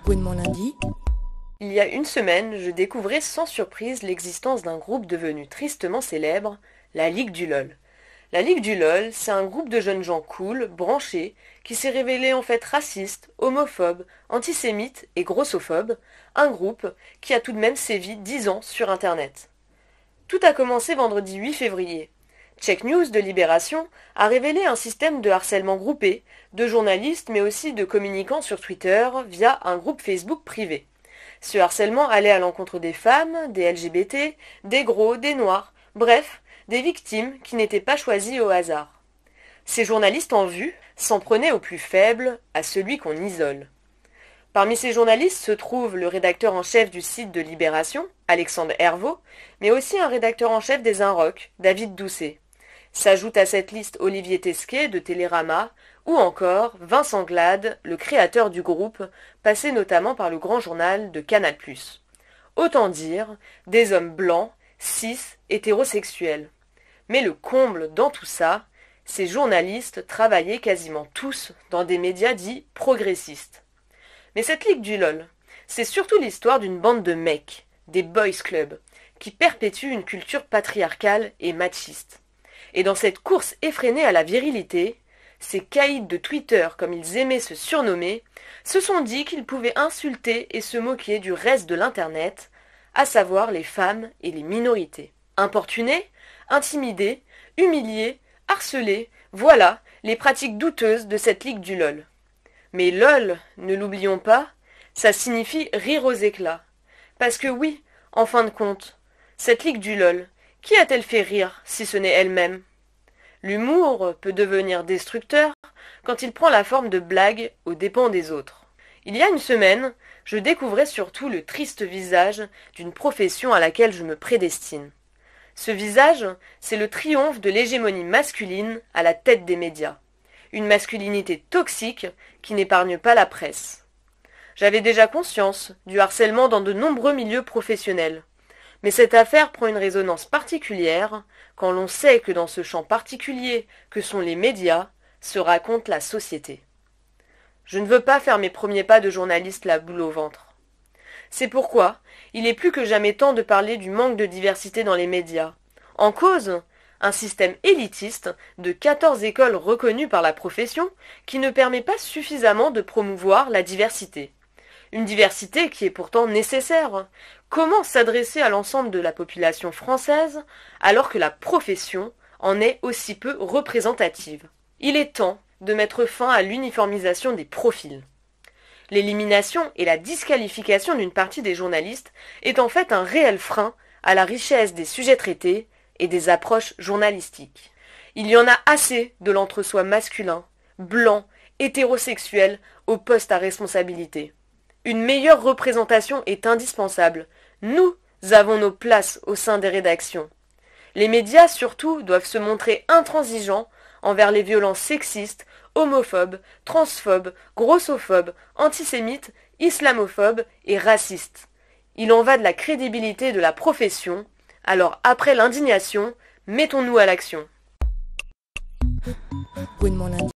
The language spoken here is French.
Gouinement lundi. Il y a une semaine, je découvrais sans surprise l'existence d'un groupe devenu tristement célèbre, la Ligue du LOL. La Ligue du LOL, c'est un groupe de jeunes gens cool, branchés, qui s'est révélé en fait raciste, homophobe, antisémite et grossophobe, un groupe qui a tout de même sévi 10 ans sur Internet. Tout a commencé vendredi 8 février. Check News de Libération a révélé un système de harcèlement groupé, de journalistes mais aussi de communicants sur Twitter via un groupe Facebook privé. Ce harcèlement allait à l'encontre des femmes, des LGBT, des gros, des noirs, bref, des victimes qui n'étaient pas choisies au hasard. Ces journalistes en vue s'en prenaient au plus faible, à celui qu'on isole. Parmi ces journalistes se trouve le rédacteur en chef du site de Libération, Alexandre Herveau, mais aussi un rédacteur en chef des Inrocks, David Doucet. S'ajoute à cette liste Olivier Tesquet de Télérama, ou encore Vincent Glade, le créateur du groupe, passé notamment par le grand journal de Canal+. Autant dire, des hommes blancs, cis, hétérosexuels. Mais le comble dans tout ça, ces journalistes travaillaient quasiment tous dans des médias dits progressistes. Mais cette Ligue du LOL, c'est surtout l'histoire d'une bande de mecs, des boys clubs, qui perpétuent une culture patriarcale et machiste. Et dans cette course effrénée à la virilité, ces caïds de Twitter, comme ils aimaient se surnommer, se sont dit qu'ils pouvaient insulter et se moquer du reste de l'Internet, à savoir les femmes et les minorités. Importunés, intimidés, humiliés, harcelés, voilà les pratiques douteuses de cette Ligue du LOL. Mais LOL, ne l'oublions pas, ça signifie rire aux éclats. Parce que oui, en fin de compte, cette Ligue du LOL, qui a-t-elle fait rire si ce n'est elle-même? L'humour peut devenir destructeur quand il prend la forme de blagues aux dépens des autres. Il y a une semaine, je découvrais surtout le triste visage d'une profession à laquelle je me prédestine. Ce visage, c'est le triomphe de l'hégémonie masculine à la tête des médias. Une masculinité toxique qui n'épargne pas la presse. J'avais déjà conscience du harcèlement dans de nombreux milieux professionnels. Mais cette affaire prend une résonance particulière quand l'on sait que dans ce champ particulier que sont les médias se raconte la société. Je ne veux pas faire mes premiers pas de journaliste la boule au ventre. C'est pourquoi il est plus que jamais temps de parler du manque de diversité dans les médias. En cause, un système élitiste de 14 écoles reconnues par la profession qui ne permet pas suffisamment de promouvoir la diversité. Une diversité qui est pourtant nécessaire. Comment s'adresser à l'ensemble de la population française alors que la profession en est aussi peu représentative? Il est temps de mettre fin à l'uniformisation des profils. L'élimination et la disqualification d'une partie des journalistes est en fait un réel frein à la richesse des sujets traités et des approches journalistiques. Il y en a assez de l'entre-soi masculin, blanc, hétérosexuel aux postes à responsabilité. Une meilleure représentation est indispensable. Nous avons nos places au sein des rédactions. Les médias, surtout, doivent se montrer intransigeants envers les violences sexistes, homophobes, transphobes, grossophobes, antisémites, islamophobes et racistes. Il en va de la crédibilité de la profession. Alors, après l'indignation, mettons-nous à l'action. Gouinement lundi.